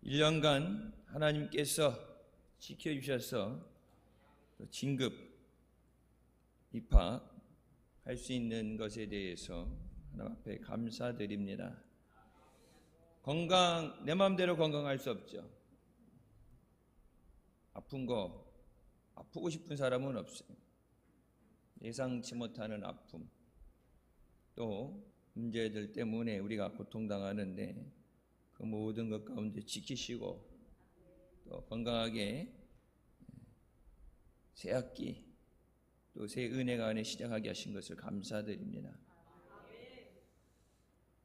1년간 하나님께서 지켜주셔서 진급 입학할 수 있는 것에 대해서 하나님 앞에 감사드립니다. 내 마음대로 건강할 수 없죠. 아프고 싶은 사람은 없어요. 예상치 못하는 아픔, 또 문제들 때문에 우리가 고통당하는데 그 모든 것 가운데 지키시고 또 건강하게 새 학기 또 새 은혜가 안에 시작하게 하신 것을 감사드립니다.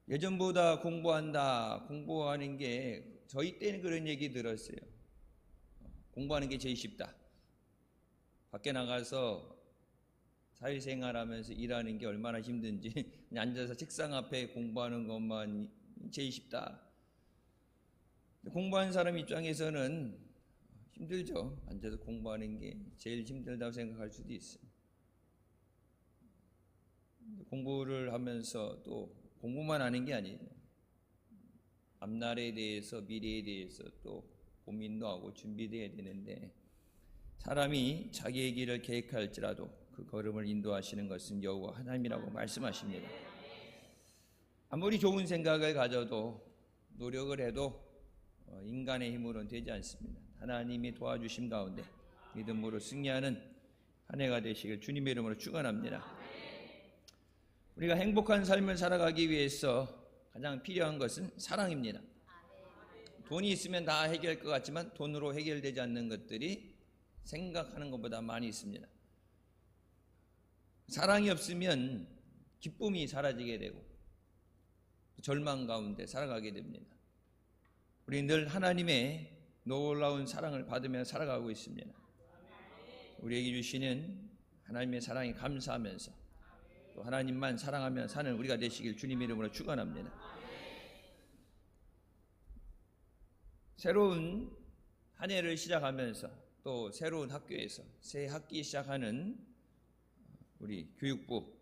예전보다 공부하는 게 저희 때는 그런 얘기 들었어요. 공부하는 게 제일 쉽다. 밖에 나가서 사회생활하면서 일하는 게 얼마나 힘든지 그냥 앉아서 책상 앞에 공부하는 것만 제일 쉽다. 공부하는 사람 입장에서는 힘들죠. 앉아서 공부하는 게 제일 힘들다고 생각할 수도 있어요. 공부를 하면서 또 공부만 하는 게 아니에요. 앞날에 대해서, 미래에 대해서 또 고민도 하고 준비돼야 되는데, 사람이 자기의 길을 계획할지라도 그 걸음을 인도하시는 것은 여호와 하나님이라고 말씀하십니다. 아무리 좋은 생각을 가져도 노력을 해도 인간의 힘으로는 되지 않습니다. 하나님이 도와주심 가운데 믿음으로 승리하는 한 해가 되시길 주님의 이름으로 축원합니다. 우리가 행복한 삶을 살아가기 위해서 가장 필요한 것은 사랑입니다. 돈이 있으면 다 해결할 것 같지만 돈으로 해결되지 않는 것들이 생각하는 것보다 많이 있습니다. 사랑이 없으면 기쁨이 사라지게 되고 절망 가운데 살아가게 됩니다. 우리 늘 하나님의 놀라운 사랑을 받으며 살아가고 있습니다. 우리에게 주시는 하나님의 사랑에 감사하면서 또 하나님만 사랑하며 사는 우리가 되시길 주님의 이름으로 축원합니다. 새로운 한 해를 시작하면서 또 새로운 학교에서 새 학기 시작하는 우리 교육부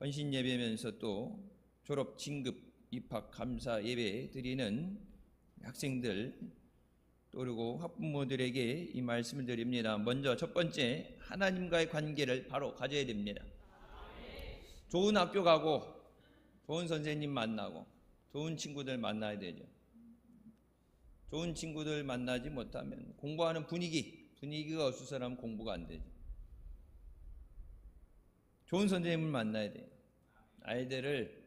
헌신 예배면서 또 졸업 진급 입학 감사 예배 드리는 학생들 또 그리고 학부모들에게 이 말씀을 드립니다. 먼저 첫 번째, 하나님과의 관계를 바로 가져야 됩니다. 좋은 학교 가고 좋은 선생님 만나고 좋은 친구들 만나야 되죠. 좋은 친구들 만나지 못하면 공부하는 분위기가 어수선하면 공부가 안 되죠. 좋은 선생님을 만나야 돼요. 아이들을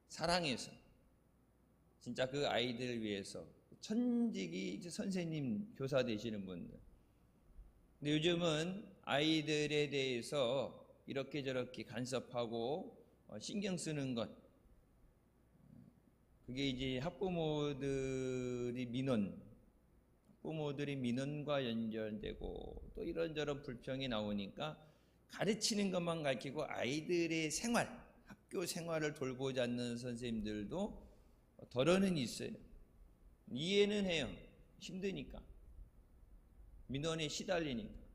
사랑해서 진짜 그 아이들을 위해서 천직이 선생님, 교사 되시는 분들. 근데 요즘은 아이들에 대해서 이렇게 저렇게 간섭하고 신경 쓰는 것, 그게 이제 학부모들이 민원과 연결되고 또 이런저런 불평이 나오니까 가르치는 것만 가르치고 아이들의 학교 생활을 돌보지 않는 선생님들도 덜어는 있어요. 이해는 해요. 힘드니까. 민원에 시달리니까.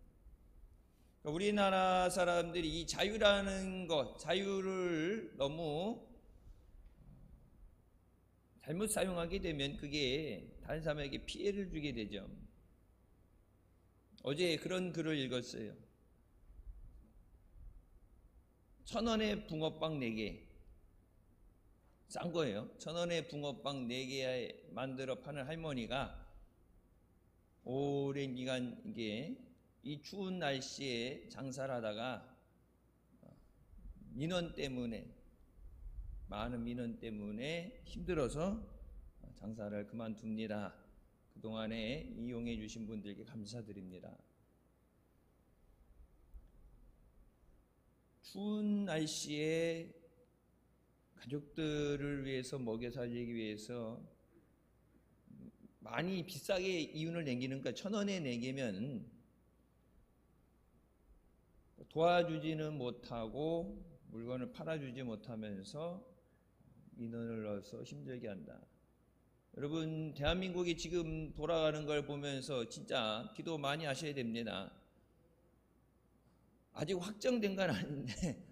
우리나라 사람들이 이 자유를 너무 잘못 사용하게 되면 그게 다른 사람에게 피해를 주게 되죠. 어제 그런 글을 읽었어요. 1,000원에 붕어빵 4개. 싼 거예요. 1,000원에 붕어빵 4개 만들어 파는 할머니가 오랜 기간 이 추운 날씨에 장사를 하다가 많은 민원 때문에 힘들어서 장사를 그만둡니다. 그동안에 이용해 주신 분들께 감사드립니다. 추운 날씨에 가족들을 위해서 먹여 살리기 위해서 많이 비싸게 이윤을 남기는 거니까 1,000원에 4개면 도와주지는 못하고 물건을 팔아주지 못하면서 민원을 넣어서 힘들게 한다. 여러분, 대한민국이 지금 돌아가는 걸 보면서 진짜 기도 많이 하셔야 됩니다. 아직 확정된 건 아닌데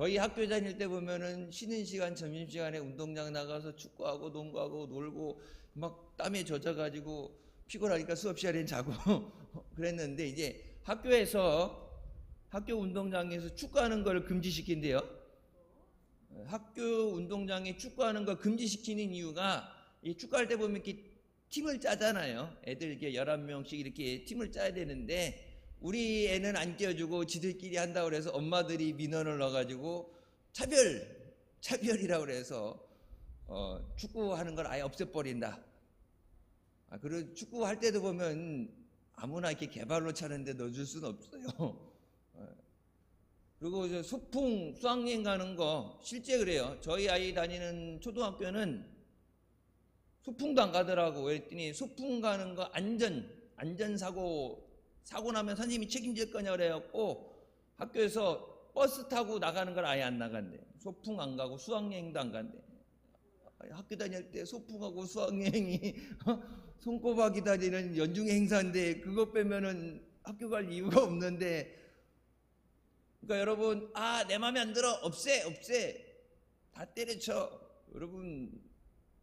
저희 학교 다닐 때 보면은 쉬는 시간, 점심시간에 운동장 나가서 축구하고 농구하고 놀고 막 땀에 젖어가지고 피곤하니까 수업 시간에 자고 그랬는데, 이제 학교에서 학교 운동장에서 축구하는 걸 금지시킨대요. 학교 운동장에 축구하는 걸 금지시키는 이유가, 이 축구할 때 보면 이렇게 팀을 짜잖아요. 애들 이렇게 11명씩 이렇게 팀을 짜야 되는데, 우리 애는 안 껴주고 지들끼리 한다고 그래서 엄마들이 민원을 넣어가지고 차별이라고 그래서 축구하는 걸 아예 없애버린다. 그리고 축구할 때도 보면 아무나 이렇게 개발로 차는데 넣어줄 수는 없어요. 그리고 소풍 수학여행 가는 거 실제 그래요. 저희 아이 다니는 초등학교는 소풍도 안 가더라고. 그랬더니 소풍 가는 거 안전사고 나면 선생님이 책임질 거냐 그래갖고 학교에서 버스 타고 나가는 걸 아예 안 나간대. 소풍 안 가고 수학여행도 안 간대. 학교 다닐 때 소풍하고 수학여행이 손꼽아 기다리는 연중 행사인데, 그것 빼면은 학교 갈 이유가 없는데, 그러니까 여러분, 내 맘에 안 들어, 없애 다 때려쳐. 여러분,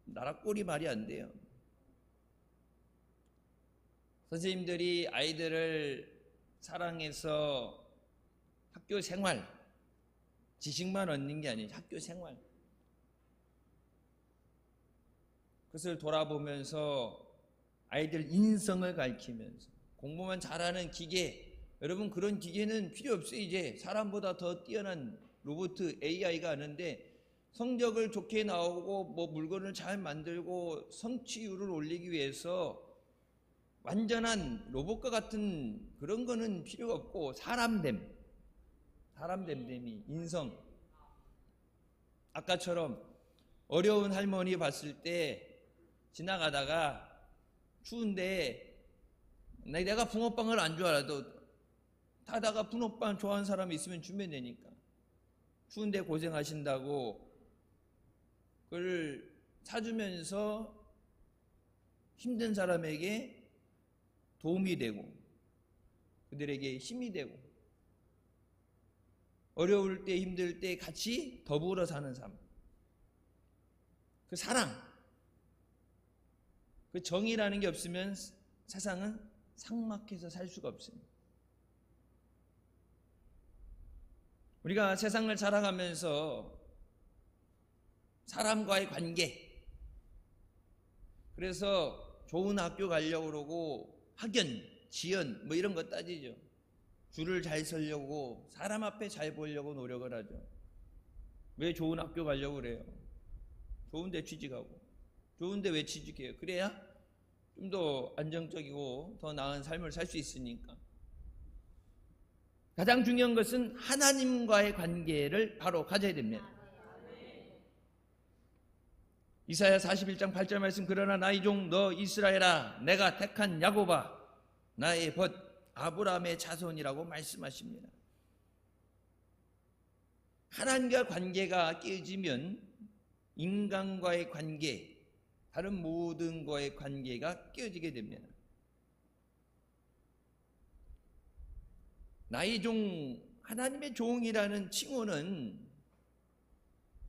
나라 꼴이 말이 안 돼요. 선생님들이 아이들을 사랑해서 학교 생활, 지식만 얻는 게 아니에요. 학교 생활, 그것을 돌아보면서 아이들 인성을 가르치면서, 공부만 잘하는 기계, 여러분 그런 기계는 필요 없어요. 이제 사람보다 더 뛰어난 로봇 AI가 하는데, 성적을 좋게 나오고 뭐 물건을 잘 만들고 성취율을 올리기 위해서 완전한 로봇과 같은 그런 거는 필요가 없고, 사람됨이 인성. 아까처럼 어려운 할머니 봤을 때 지나가다가 추운데 내가 붕어빵을 안 좋아해도 타다가 붕어빵 좋아하는 사람이 있으면 주면 되니까, 추운데 고생하신다고 그걸 사주면서 힘든 사람에게 도움이 되고 그들에게 힘이 되고, 어려울 때 힘들 때 같이 더불어 사는 삶, 그 사랑, 그 정의라는 게 없으면 세상은 삭막해서 살 수가 없습니다. 우리가 세상을 살아가면서 사람과의 관계, 그래서 좋은 학교 가려고 그러고 학연, 지연 뭐 이런 거 따지죠. 줄을 잘 서려고, 사람 앞에 잘 보려고 노력을 하죠. 왜 좋은 학교 가려고 그래요? 좋은데 취직하고. 좋은데 왜 취직해요? 그래야 좀 더 안정적이고 더 나은 삶을 살 수 있으니까. 가장 중요한 것은 하나님과의 관계를 바로 가져야 됩니다. 이사야 41장 8절 말씀, 그러나 나의 종 너 이스라엘아, 내가 택한 야곱아, 나의 벗 아브라함의 자손이라고 말씀하십니다. 하나님과 관계가 깨지면 인간과의 관계, 다른 모든 거의 관계가 깨어지게 됩니다. 나의 종, 하나님의 종이라는 칭호는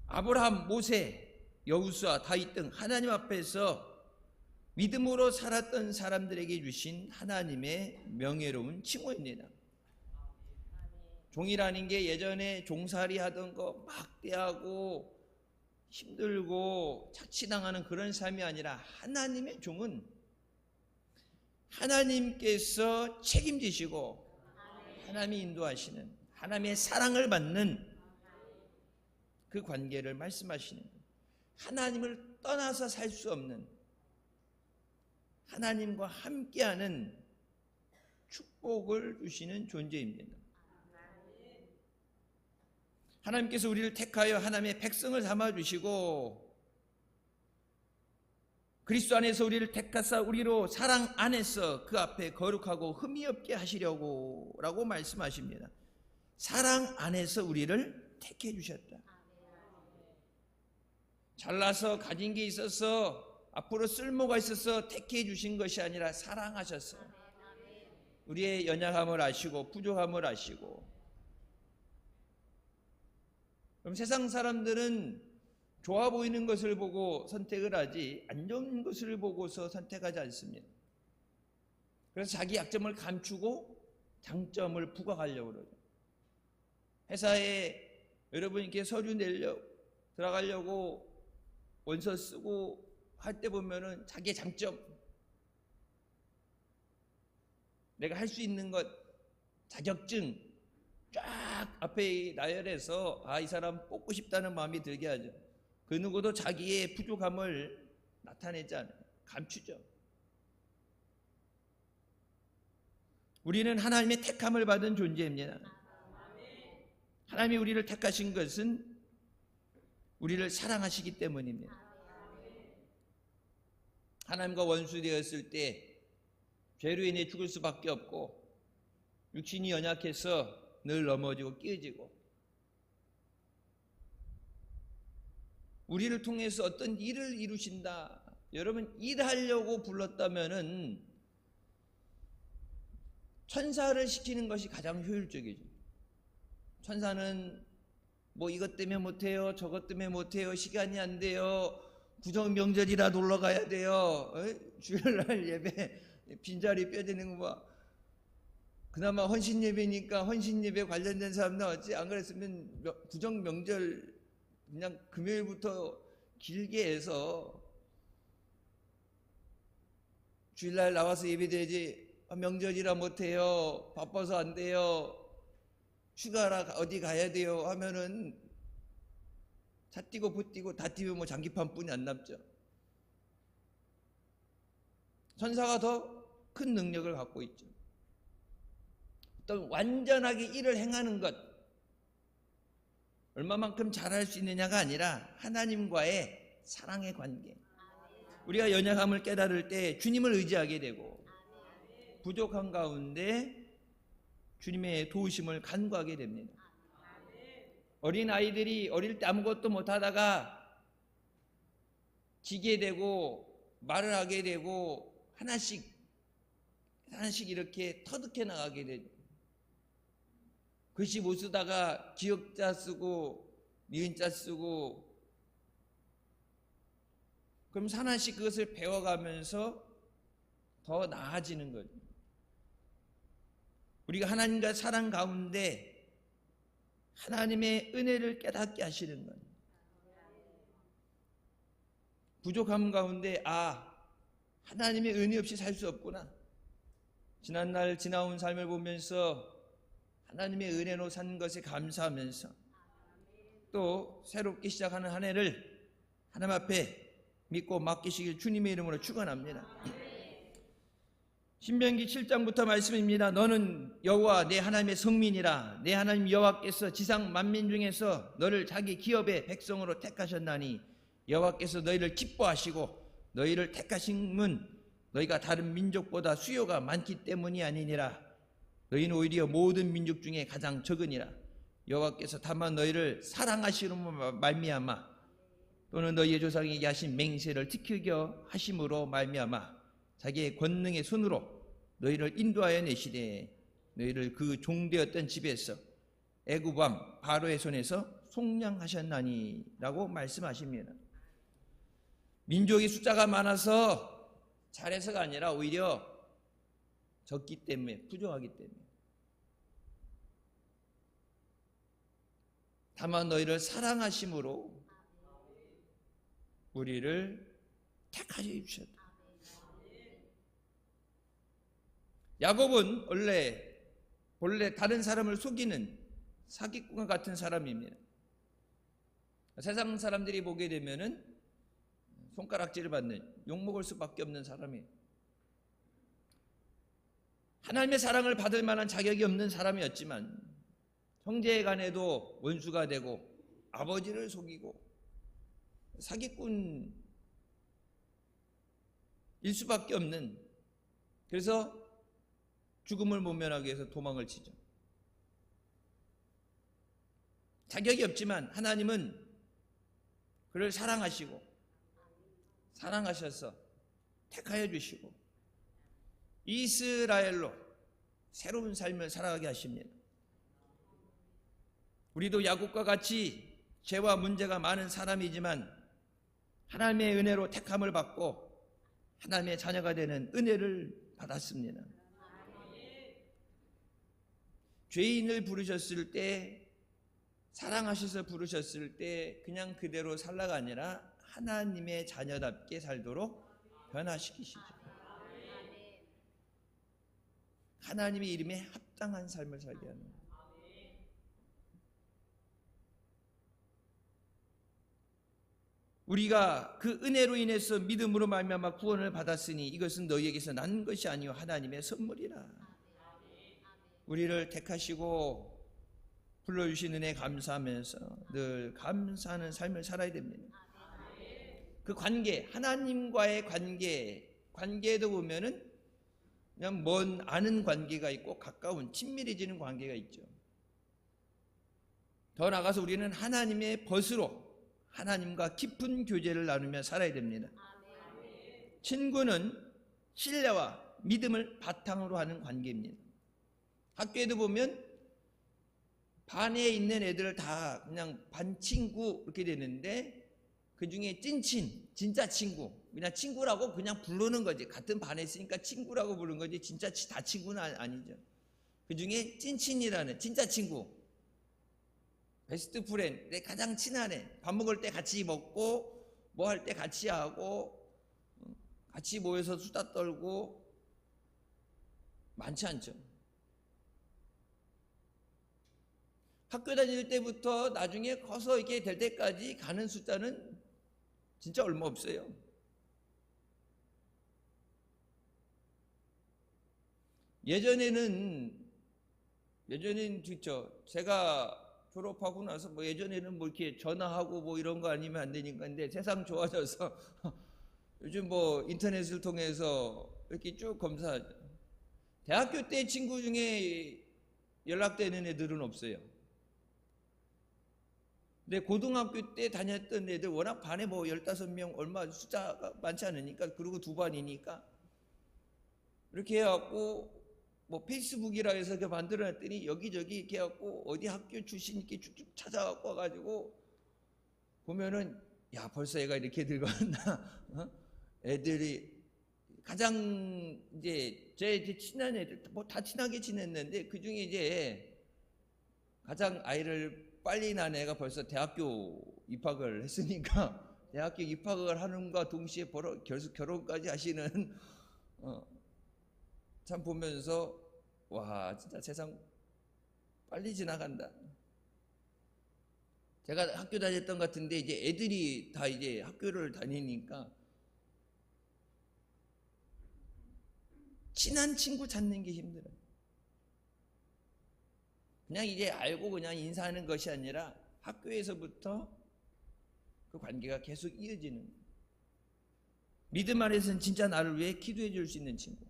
아브라함, 모세, 여호수아, 다윗 등 하나님 앞에서 믿음으로 살았던 사람들에게 주신 하나님의 명예로운 칭호입니다. 종이라는 게 예전에 종살이 하던 거 막대하고 힘들고 착취당하는 그런 삶이 아니라, 하나님의 종은 하나님께서 책임지시고 하나님이 인도하시는, 하나님의 사랑을 받는 그 관계를 말씀하시는 거예요. 하나님을 떠나서 살 수 없는, 하나님과 함께하는 축복을 주시는 존재입니다. 하나님께서 우리를 택하여 하나님의 백성을 삼아주시고, 그리스도 안에서 우리를 택하사 우리로 사랑 안에서 그 앞에 거룩하고 흠이 없게 하시려고 라고 말씀하십니다. 사랑 안에서 우리를 택해 주셨다. 잘나서 가진 게 있어서 앞으로 쓸모가 있어서 택해 주신 것이 아니라 사랑하셨어요. 우리의 연약함을 아시고 부족함을 아시고, 그럼 세상 사람들은 좋아 보이는 것을 보고 선택을 하지 안 좋은 것을 보고서 선택하지 않습니다. 그래서 자기 약점을 감추고 장점을 부각하려고 그러죠. 회사에 여러분 이렇게 서류 들어가려고 원서 쓰고 할 때 보면은 자기의 장점, 내가 할 수 있는 것, 자격증 쫙 앞에 나열해서 이 사람 뽑고 싶다는 마음이 들게 하죠. 그 누구도 자기의 부족함을 나타내지 않아요. 감추죠. 우리는 하나님의 택함을 받은 존재입니다. 하나님이 우리를 택하신 것은 우리를 사랑하시기 때문입니다. 하나님과 원수되었을 때 죄로 인해 죽을 수밖에 없고 육신이 연약해서 늘 넘어지고 깨지고 우리를 통해서 어떤 일을 이루신다. 여러분 일하려고 불렀다면은 천사를 시키는 것이 가장 효율적이죠. 천사는 뭐 이것 때문에 못해요, 저것 때문에 못해요, 시간이 안 돼요, 구정 명절이라 놀러 가야 돼요, 주일날 예배 빈자리 빼지는 거 봐. 그나마 헌신 예배니까 헌신 예배 관련된 사람 나왔지. 안 그랬으면 구정 명절 그냥 금요일부터 길게 해서 주일날 나와서 예배드려야지. 명절이라 못해요, 바빠서 안 돼요, 휴가라 어디 가야 돼요 하면은 차 뛰고 부 뛰고 다 뛰면 뭐 장기판뿐이 안 남죠. 천사가 더 큰 능력을 갖고 있죠. 어떤 완전하게 일을 행하는 것, 얼마만큼 잘할 수 있느냐가 아니라 하나님과의 사랑의 관계. 우리가 연약함을 깨달을 때 주님을 의지하게 되고 부족한 가운데 주님의 도우심을 간구하게 됩니다. 어린 아이들이 어릴 때 아무것도 못하다가 지게 되고 말을 하게 되고 하나씩 이렇게 터득해 나가게 되죠. 글씨 못 쓰다가 기역자 쓰고 니은자 쓰고, 그럼 하나씩 그것을 배워가면서 더 나아지는 거죠. 우리가 하나님과 사랑 가운데 하나님의 은혜를 깨닫게 하시는 것, 부족함 가운데 하나님의 은혜 없이 살 수 없구나. 지난날 지나온 삶을 보면서 하나님의 은혜로 산 것에 감사하면서 또 새롭게 시작하는 한 해를 하나님 앞에 믿고 맡기시길 주님의 이름으로 축원합니다. 신명기 7장부터 말씀입니다. 너는 여호와 내 하나님의 성민이라. 내 하나님 여호와께서 지상 만민 중에서 너를 자기 기업의 백성으로 택하셨나니 여호와께서 너희를 기뻐하시고 너희를 택하심은 너희가 다른 민족보다 수요가 많기 때문이 아니니라. 너희는 오히려 모든 민족 중에 가장 적으니라. 여호와께서 다만 너희를 사랑하시므로 말미암아 또는 너희의 조상에게 하신 맹세를 지키게 하심으로 말미암아 자기의 권능의 손으로 너희를 인도하여 내시되 너희를 그 종되었던 집에서 애굽 왕 바로의 손에서 속량하셨나니 라고 말씀하십니다. 민족의 숫자가 많아서 잘해서가 아니라 오히려 적기 때문에, 부족하기 때문에. 다만 너희를 사랑하심으로 우리를 택하여 주셨다. 야곱은 본래 다른 사람을 속이는 사기꾼과 같은 사람입니다. 세상 사람들이 보게 되면은 손가락질을 받는, 욕먹을 수밖에 없는 사람이에요. 하나님의 사랑을 받을 만한 자격이 없는 사람이었지만 형제 간에도 원수가 되고 아버지를 속이고 사기꾼일 수밖에 없는, 그래서 죽음을 모면하기 위해서 도망을 치죠. 자격이 없지만 하나님은 그를 사랑하셔서 택하여 주시고 이스라엘로 새로운 삶을 살아가게 하십니다. 우리도 야곱과 같이 죄와 문제가 많은 사람이지만 하나님의 은혜로 택함을 받고 하나님의 자녀가 되는 은혜를 받았습니다. 죄인을 부르셨을 때, 사랑하셔서 부르셨을 때 그냥 그대로 살라가 아니라 하나님의 자녀답게 살도록 변화시키시죠. 하나님의 이름에 합당한 삶을 살게 하는 거예요. 우리가 그 은혜로 인해서 믿음으로 말미암아 구원을 받았으니 이것은 너희에게서 난 것이 아니요 하나님의 선물이라. 우리를 택하시고 불러주신 은혜에 감사하면서 늘 감사하는 삶을 살아야 됩니다. 그 관계, 하나님과의 관계에도 보면은 그냥 먼 아는 관계가 있고 가까운 친밀해지는 관계가 있죠. 더 나아가서 우리는 하나님의 벗으로 하나님과 깊은 교제를 나누며 살아야 됩니다. 친구는 신뢰와 믿음을 바탕으로 하는 관계입니다. 학교에도 보면 반에 있는 애들 다 그냥 반 친구 이렇게 되는데 그 중에 찐친, 진짜 친구, 그냥 친구라고 그냥 부르는 거지. 같은 반에 있으니까 친구라고 부르는 거지 진짜 다 친구는 아니죠. 그 중에 찐친이라는 진짜 친구, 베스트 프렌드, 내 가장 친한 애, 밥 먹을 때 같이 먹고 뭐 할 때 같이 하고 같이 모여서 수다 떨고 많지 않죠. 학교 다닐 때부터 나중에 커서 이렇게 될 때까지 가는 숫자는 진짜 얼마 없어요. 예전에는 그렇죠. 제가 졸업하고 나서 뭐 예전에는 뭐 이렇게 전화하고 뭐 이런 거 아니면 안 되니까. 근데 세상 좋아져서 요즘 뭐 인터넷을 통해서 이렇게 쭉 검사하죠. 대학교 때 친구 중에 연락되는 애들은 없어요. 근데 고등학교 때 다녔던 애들 워낙 반에 뭐 15명 얼마 숫자가 많지 않으니까, 그리고 두 반이니까 이렇게 해갖고 뭐 페이스북이라 해서 이렇게 만들어놨더니 여기저기 이렇게 해갖고 어디 학교 출신 이렇게 쭉쭉 찾아갖고 와가지고 보면은 야 벌써 애가 이렇게 늙었나. 애들이 가장 이제 제 친한 애들 뭐 다 친하게 지냈는데 그 중에 이제 가장 아이를 빨리 낳은 애가 벌써 대학교 입학을 했으니까 대학교 입학을 하는과 동시에 결혼까지 하시는 참 보면서 와 진짜 세상 빨리 지나간다. 제가 학교 다녔던 것 같은데 이제 애들이 다 이제 학교를 다니니까 친한 친구 찾는 게 힘들어요. 그냥 이제 알고 그냥 인사하는 것이 아니라 학교에서부터 그 관계가 계속 이어지는 거예요. 믿음 안에서는 진짜 나를 위해 기도해 줄 수 있는 친구,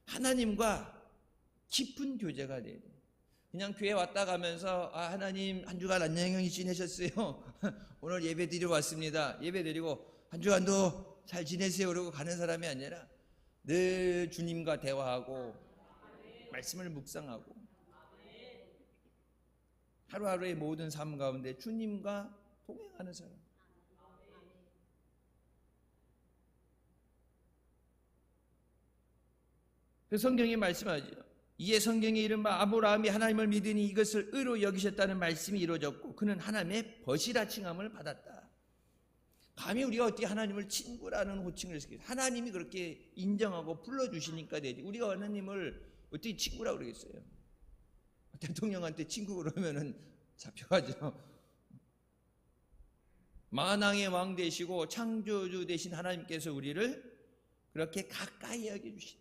하나님과 깊은 교제가 돼야 돼요. 그냥 교회 왔다 가면서 아 하나님 한 주간 안녕히 지내셨어요? 오늘 예배 드리러 왔습니다. 예배 드리고 한 주간도 잘 지내세요 그러고 가는 사람이 아니라 늘 주님과 대화하고 말씀을 묵상하고 하루하루의 모든 삶 가운데 주님과 동행하는 사람. 그 성경이 말씀하죠. 이에 성경의 이른바 아브라함이 하나님을 믿으니 이것을 의로 여기셨다는 말씀이 이루어졌고 그는 하나님의 벗이라 칭함을 받았다. 감히 우리가 어떻게 하나님을 친구라는 호칭을 했겠어요? 하나님이 그렇게 인정하고 불러주시니까 되지. 우리가 하나님을 어떻게 친구라고 그러겠어요? 대통령한테 친구 그러면은 잡혀가죠. 만왕의 왕 되시고 창조주 되신 하나님께서 우리를 그렇게 가까이 여겨주신다.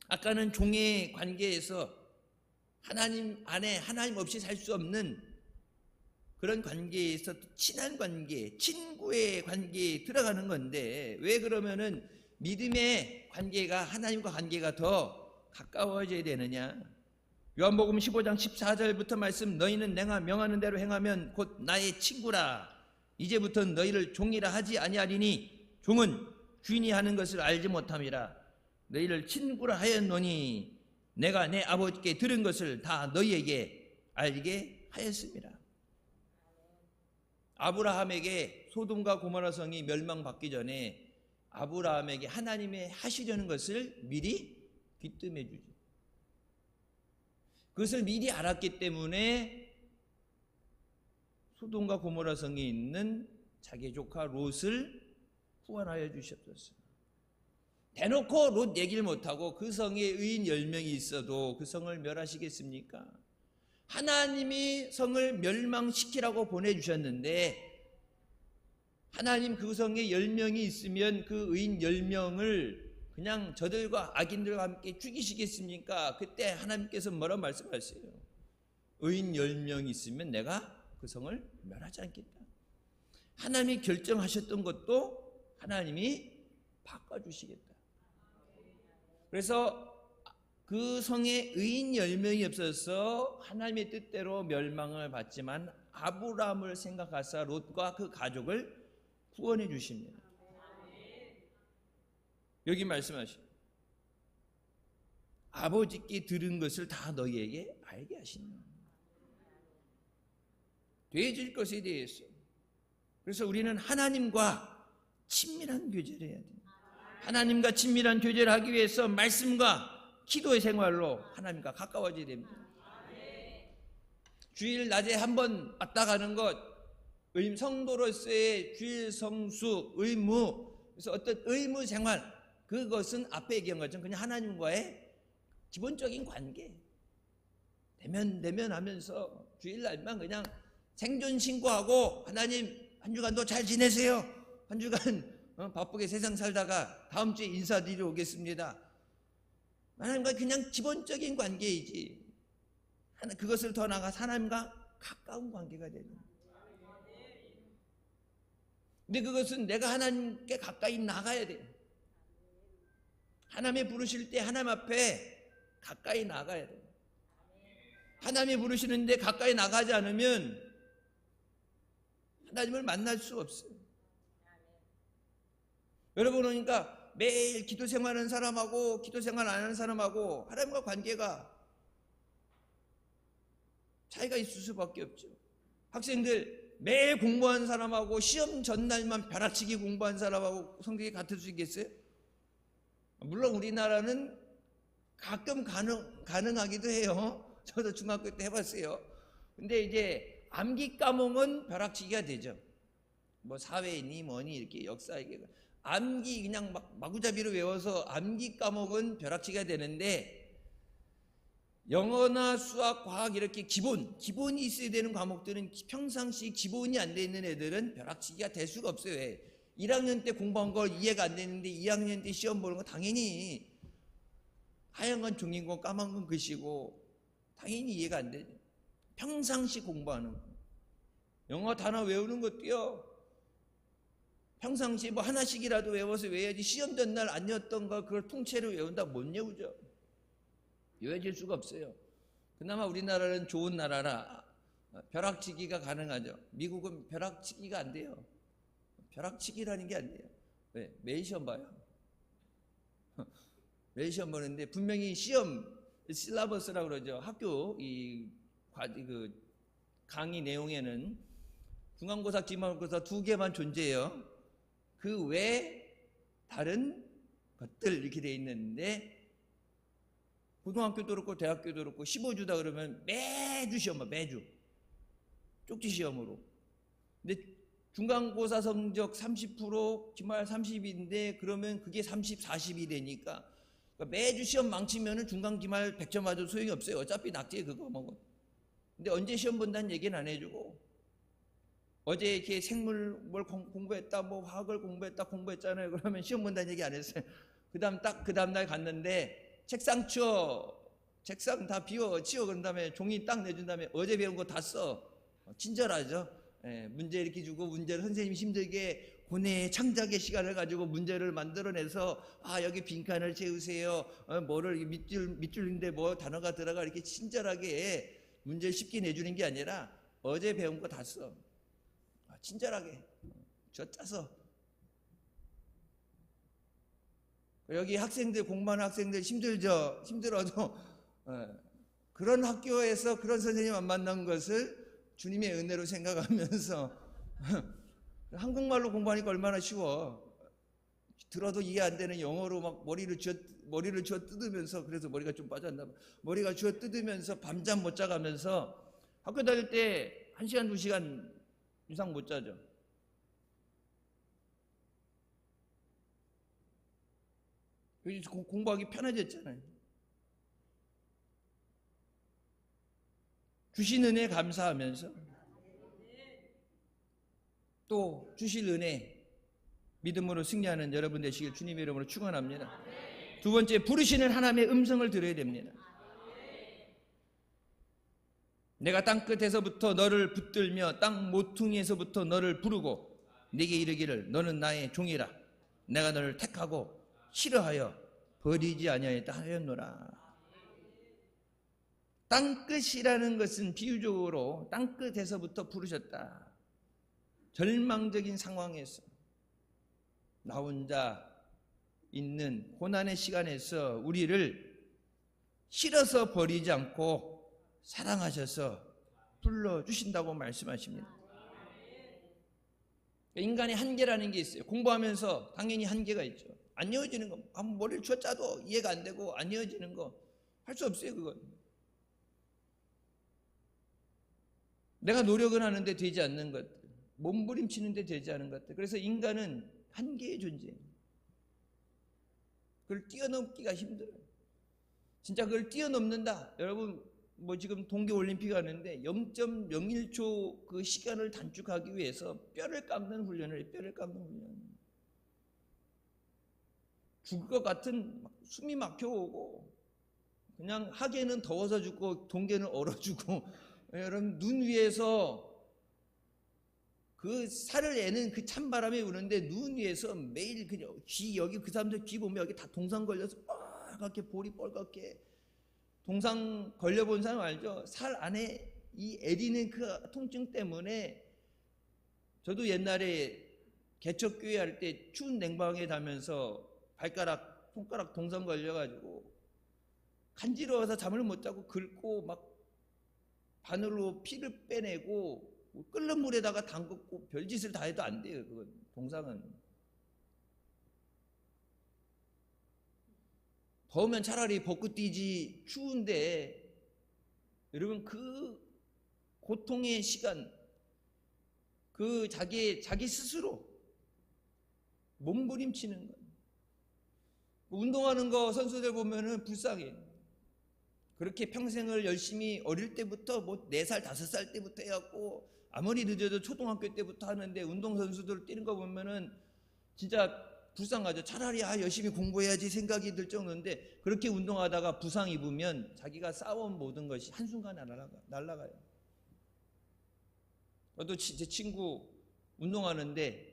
아까는 종의 관계에서 하나님 안에 하나님 없이 살 수 없는 그런 관계에서 친한 관계, 친구의 관계에 들어가는 건데 왜 그러면은 믿음의 관계가 하나님과 관계가 더 가까워져야 되느냐? 요한복음 15장 14절부터 말씀, 너희는 내가 명하는 대로 행하면 곧 나의 친구라. 이제부터는 너희를 종이라 하지 아니하리니 종은 주인이 하는 것을 알지 못함이라. 너희를 친구라 하였노니 내가 내 아버지께 들은 것을 다 너희에게 알게 하였습니다. 아브라함에게 소돔과 고모라 성이 멸망받기 전에 아브라함에게 하나님의 하시려는 것을 미리 귀뜸해 주죠. 그것을 미리 알았기 때문에 소돔과 고모라 성에 있는 자기 조카 롯을 후원하여 주셨었어요. 대놓고 롯 얘기를 못하고 그 성에 의인 10명이 있어도 그 성을 멸하시겠습니까? 하나님이 성을 멸망시키라고 보내주셨는데 하나님 그 성에 10명이 있으면 그 의인 10명을 그냥 저들과 악인들과 함께 죽이시겠습니까? 그때 하나님께서 뭐라고 말씀하세요? 의인 10명이 있으면 내가 그 성을 멸하지 않겠다. 하나님이 결정하셨던 것도 하나님이 바꿔주시겠다. 그래서 그 성에 의인 10명이 없어서 하나님의 뜻대로 멸망을 받지만 아브라함을 생각하사 롯과 그 가족을 구원해 주십니다. 여기 말씀하시죠. 아버지께 들은 것을 다 너희에게 알게 하신다. 되어질 것에 대해서. 그래서 우리는 하나님과 친밀한 교제를 해야 됩니다. 하나님과 친밀한 교제를 하기 위해서 말씀과 기도의 생활로 하나님과 가까워져야 됩니다. 주일 낮에 한번 왔다 가는 것, 성도로서의 주일 성수, 의무, 그래서 어떤 의무 생활, 그것은 앞에 얘기한 것처럼 그냥 하나님과의 기본적인 관계. 대면 하면서 주일날만 그냥 생존 신고하고 하나님 한 주간도 잘 지내세요. 한 주간 바쁘게 세상 살다가 다음 주에 인사드리러 오겠습니다. 하나님과 그냥 기본적인 관계이지. 그것을 더 나아가서 하나님과 가까운 관계가 되는. 근데 그것은 내가 하나님께 가까이 나가야 돼요. 하나님이 부르실 때 하나님 앞에 가까이 나가야 돼요. 하나님이 부르시는데 가까이 나가지 않으면 하나님을 만날 수 없어요. 여러분, 그러니까 매일 기도 생활하는 사람하고 기도 생활 안 하는 사람하고 하나님과 관계가 차이가 있을 수밖에 없죠. 학생들 매일 공부하는 사람하고 시험 전날만 벼락치기 공부한 사람하고 성적이 같을 수 있겠어요? 물론 우리나라는 가끔 가능하기도 해요. 저도 중학교 때 해봤어요. 근데 이제 암기 과목은 벼락치기가 되죠. 뭐 사회니 뭐니 이렇게 역사 이게 암기 그냥 마구잡이로 외워서 암기 과목은 벼락치기가 되는데 영어나 수학, 과학 이렇게 기본이 있어야 되는 과목들은 평상시 기본이 안 돼 있는 애들은 벼락치기가 될 수가 없어요. 왜? 1학년 때 공부한 걸 이해가 안 되는데 2학년 때 시험 보는 거 당연히 하얀 건 종이고 까만 건 글씨고 당연히 이해가 안 되죠. 평상시 공부하는 거. 영어 단어 외우는 것도요. 평상시 뭐 하나씩이라도 외워서 외워야지 시험 전날 안 외웠던 거 그걸 통째로 외운다 못 외우죠. 외워질 수가 없어요. 그나마 우리나라는 좋은 나라라 벼락치기가 가능하죠. 미국은 벼락치기가 안 돼요. 벼락치기라는 게 안 돼요. 왜? 매일 시험 봐요. 매일 시험 보는데 분명히 시험 실라버스라고 그러죠. 학교 그 강의 내용에는 중간고사, 기말고사 2개만 존재해요. 그 외에 다른 것들 이렇게 돼 있는데 고등학교도 그렇고 대학교도 그렇고 15주다 그러면 매주 시험 봐. 매주 쪽지 시험으로. 근데 중간고사 성적 30%, 기말 30인데 그러면 그게 30, 40이 되니까 그러니까 매주 시험 망치면은 중간 기말 100점 맞아도 소용이 없어요. 어차피 낙제 그거 먹어. 근데 언제 시험 본다는 얘기는 안 해주고 어제 이렇게 생물 뭘 공부했다, 뭐 화학을 공부했잖아요. 그러면 시험 본다는 얘기 안 했어요. 그 다음 날 갔는데 책상 치워, 책상 다 치워. 그런 다음에 종이 딱 내준 다음에 어제 배운 거 다 써. 친절하죠. 예, 문제 이렇게 주고 문제를 선생님이 힘들게 고뇌의 창작의 시간을 가지고 문제를 만들어내서 여기 빈칸을 채우세요. 뭐를 밑줄인데 뭐 단어가 들어가 이렇게 친절하게 문제를 쉽게 내주는 게 아니라 어제 배운 거 다 써. 친절하게 짜서. 여기 학생들 공부하는 학생들 힘들죠. 힘들어도 그런 학교에서 그런 선생님 안 만난 것을 주님의 은혜로 생각하면서 한국말로 공부하니까 얼마나 쉬워. 들어도 이해 안 되는 영어로 막 머리를 쥐어 뜯으면서, 그래서 머리가 좀 빠졌나 봐. 머리가 쥐어 뜯으면서 밤잠 못 자가면서 학교 다닐 때 1시간, 2시간 이상 못 자죠. 공부하기 편해졌잖아요. 주신 은혜 감사하면서 또 주실 은혜 믿음으로 승리하는 여러분 되시길 주님의 이름으로 축원합니다. 두 번째, 부르시는 하나님의 음성을 들어야 됩니다. 내가 땅끝에서부터 너를 붙들며 땅 모퉁이에서부터 너를 부르고 네게 이르기를 너는 나의 종이라. 내가 너를 택하고 싫어하여 버리지 아니하였다 하였노라. 땅끝이라는 것은 비유적으로 땅끝에서부터 부르셨다. 절망적인 상황에서 나 혼자 있는 고난의 시간에서 우리를 싫어서 버리지 않고 사랑하셔서 불러주신다고 말씀하십니다. 인간의 한계라는 게 있어요. 공부하면서 당연히 한계가 있죠. 안 이어지는 거, 한번 머리를 쥐어 짜도 이해가 안 되고 안 이어지는 거 할 수 없어요. 그건 내가 노력은 하는데 되지 않는 것들, 몸부림치는데 되지 않은 것들. 그래서 인간은 한계의 존재예요. 그걸 뛰어넘기가 힘들어요. 진짜 그걸 뛰어넘는다. 여러분 뭐 지금 동계올림픽 하는데 0.01초 그 시간을 단축하기 위해서 뼈를 깎는 훈련을 해요. 뼈를 깎는 훈련. 죽을 것 같은 숨이 막혀오고 그냥 하계는 더워서 죽고 동계는 얼어 죽고 여러분 눈 위에서 그 살을 애는 그 찬바람이 부는데 눈 위에서 매일 그냥 귀, 여기 그 사람들 귀 보면 여기 다 동상 걸려서 빨갛게 볼이 빨갛게. 동상 걸려본 사람 알죠? 살 안에 이 애리는 그 통증 때문에. 저도 옛날에 개척교회 할 때 추운 냉방에 가면서 손가락 동상 걸려가지고 간지러워서 잠을 못 자고 긁고 막 바늘로 피를 빼내고 끓는 물에다가 담궜고 별짓을 다 해도 안 돼요. 그건 동상은. 더우면 차라리 벗고 뛰지. 추운데 여러분 그 고통의 시간, 그 자기 스스로 몸부림치는 거. 운동하는 거 선수들 보면은 불쌍해. 그렇게 평생을 열심히 어릴 때부터 뭐 4살, 5살 때부터 해갖고 아무리 늦어도 초등학교 때부터 하는데 운동선수들 뛰는 거 보면은 진짜 불쌍하죠. 차라리 열심히 공부해야지 생각이 들 정도인데 그렇게 운동하다가 부상 입으면 자기가 쌓아온 모든 것이 한순간에 날아가요. 저도 제 친구 운동하는데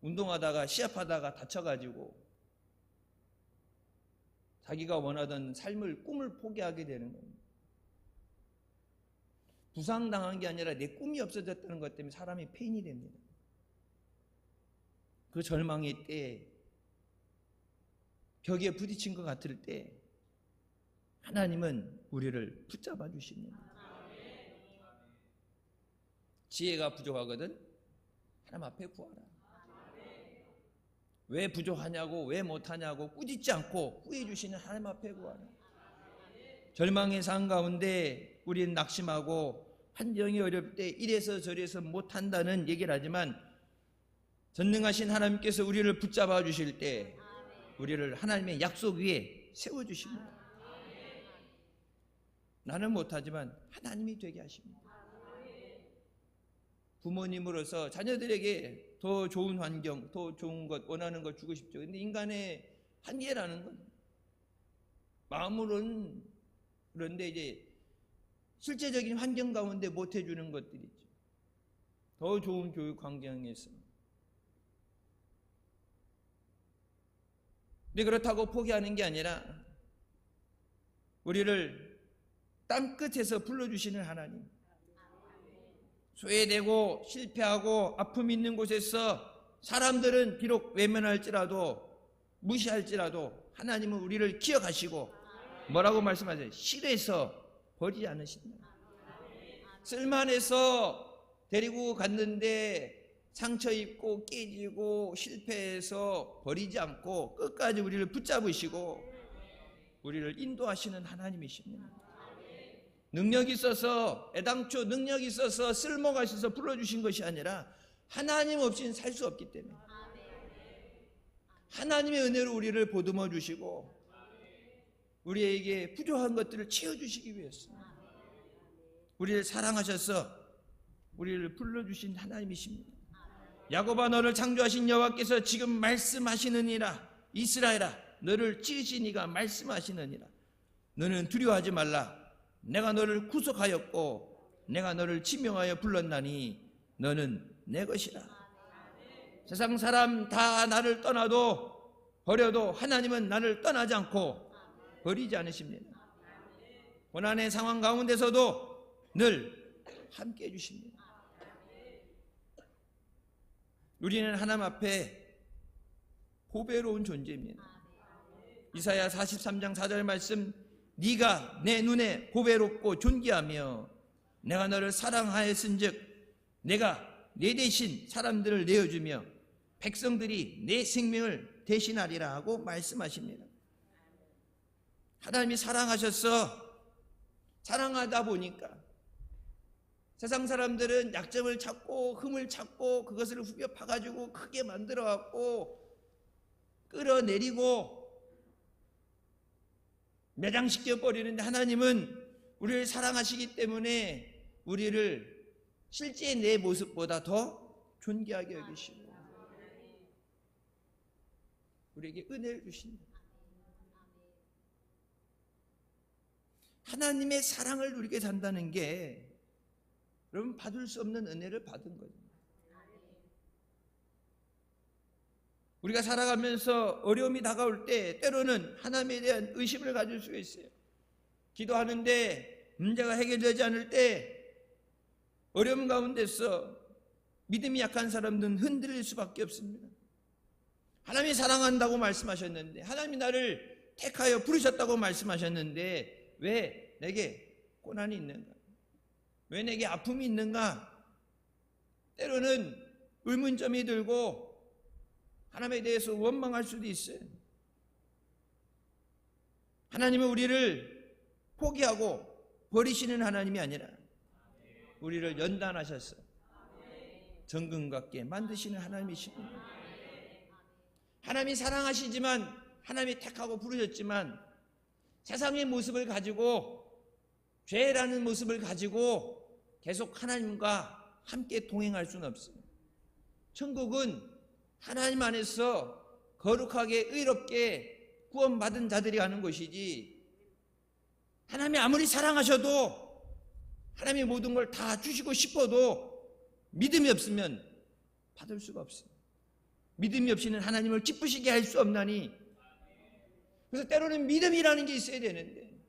운동하다가 시합하다가 다쳐가지고 자기가 원하던 삶을, 꿈을 포기하게 되는 겁니다. 부상당한 게 아니라 내 꿈이 없어졌다는 것 때문에 사람이 폐인이 됩니다. 그 절망의 때에 벽에 부딪힌 것 같을 때 하나님은 우리를 붙잡아 주십니다. 지혜가 부족하거든 하나님 앞에 구하라. 왜 부족하냐고 왜 못하냐고 꾸짖지 않고 구해 주시는 하나님 앞에 구하라. 절망의 상 가운데 우리는 낙심하고 환경이 어렵을 때 이래서 저래서 못한다는 얘기를 하지만 전능하신 하나님께서 우리를 붙잡아 주실 때 우리를 하나님의 약속 위에 세워주십니다. 나는 못하지만 하나님이 되게 하십니다. 부모님으로서 자녀들에게 더 좋은 환경, 더 좋은 것, 원하는 것 주고 싶죠. 근데 인간의 한계라는 건 마음으로는 그런데 이제 실제적인 환경 가운데 못 해주는 것들이 있죠. 더 좋은 교육 환경에서. 근데 그렇다고 포기하는 게 아니라 우리를 땅끝에서 불러주시는 하나님, 소외되고 실패하고 아픔 있는 곳에서 사람들은 비록 외면할지라도 무시할지라도 하나님은 우리를 기억하시고 뭐라고 말씀하세요? 실에서 버리지 않으신다. 쓸만해서 데리고 갔는데 상처 입고 깨지고 실패해서 버리지 않고 끝까지 우리를 붙잡으시고 우리를 인도하시는 하나님이십니다. 능력이 있어서, 애당초 능력이 있어서 쓸모가 있어서 불러주신 것이 아니라 하나님 없이는 살 수 없기 때문에 하나님의 은혜로 우리를 보듬어 주시고 우리에게 부족한 것들을 채워주시기 위해서 우리를 사랑하셔서 우리를 불러주신 하나님이십니다. 야곱아, 너를 창조하신 여호와께서 지금 말씀하시느니라. 이스라엘아, 너를 지으신 이가 말씀하시느니라. 너는 두려워하지 말라. 내가 너를 구속하였고 내가 너를 지명하여 불렀나니 너는 내 것이라. 세상 사람 다 나를 떠나도 버려도 하나님은 나를 떠나지 않고 버리지 않으십니다. 고난의 상황 가운데서도 늘 함께 해주십니다. 우리는 하나님 앞에 보배로운 존재입니다. 이사야 43장 4절 말씀, 네가 내 눈에 보배롭고 존귀하며 내가 너를 사랑하였은즉 내가 내 대신 사람들을 내어주며 백성들이 내 생명을 대신하리라 하고 말씀하십니다. 하나님이 사랑하셔서 사랑하다 보니까 세상 사람들은 약점을 찾고 흠을 찾고 그것을 후벼 파가지고 크게 만들어갖고 끌어내리고 매장시켜 버리는데 하나님은 우리를 사랑하시기 때문에 우리를 실제 내 모습보다 더 존귀하게 여기시고 우리에게 은혜를 주십니다. 하나님의 사랑을 누리게 산다는 게 여러분 받을 수 없는 은혜를 받은 거죠. 우리가 살아가면서 어려움이 다가올 때 때로는 하나님에 대한 의심을 가질 수가 있어요. 기도하는데 문제가 해결되지 않을 때 어려움 가운데서 믿음이 약한 사람들은 흔들릴 수밖에 없습니다. 하나님이 사랑한다고 말씀하셨는데, 하나님이 나를 택하여 부르셨다고 말씀하셨는데 왜 내게 고난이 있는가? 왜 내게 아픔이 있는가? 때로는 의문점이 들고 하나님에 대해서 원망할 수도 있어요. 하나님은 우리를 포기하고 버리시는 하나님이 아니라 우리를 연단하셔서 정금과 깨 만드시는 하나님이십니다. 하나님이 사랑하시지만, 하나님이 택하고 부르셨지만 세상의 모습을 가지고, 죄라는 모습을 가지고 계속 하나님과 함께 동행할 수는 없어요. 천국은 하나님 안에서 거룩하게 의롭게 구원받은 자들이 가는 것이지, 하나님이 아무리 사랑하셔도 하나님이 모든 걸 다 주시고 싶어도 믿음이 없으면 받을 수가 없어요. 믿음이 없이는 하나님을 기쁘시게 할 수 없나니, 그래서 때로는 믿음이라는 게 있어야 되는데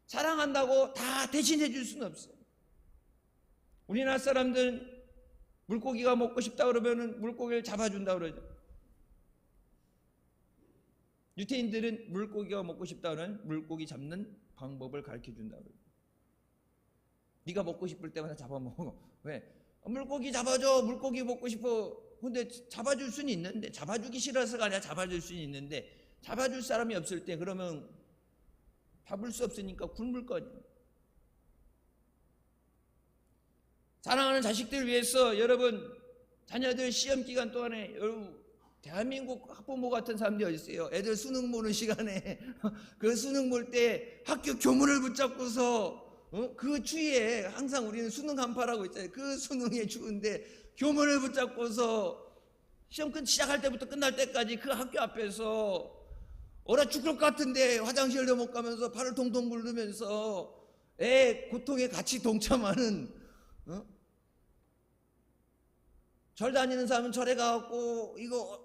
사랑한다고 다 대신해 줄 수는 없어요. 우리나라 사람들은 물고기가 먹고 싶다 그러면 물고기를 잡아준다 그러죠. 유태인들은 물고기가 먹고 싶다 그러면 물고기 잡는 방법을 가르쳐 준다 그러죠. 네가 먹고 싶을 때마다 잡아먹어. 왜? 물고기 잡아줘. 물고기 먹고 싶어. 근데 잡아줄 수는 있는데, 잡아주기 싫어서가 아니라 잡아줄 수는 있는데, 잡아줄 사람이 없을 때 그러면 잡을 수 없으니까 굶을 거죠. 사랑하는 자식들을 위해서 여러분, 자녀들 시험 기간 동안에 여러분, 대한민국 학부모 같은 사람들이 어디 있어요? 애들 수능 보는 시간에 그 수능 볼 때 학교 교문을 붙잡고서 그 추위에 항상 우리는 수능 간파라고 있잖아요. 그 수능에 추운데 교문을 붙잡고서 시험 시작할 때부터 끝날 때까지 그 학교 앞에서 얼어 죽을 것 같은데 화장실도 못 가면서 발을 동동 굴르면서 애 고통에 같이 동참하는, 절 다니는 사람은 절에 가갖고 이거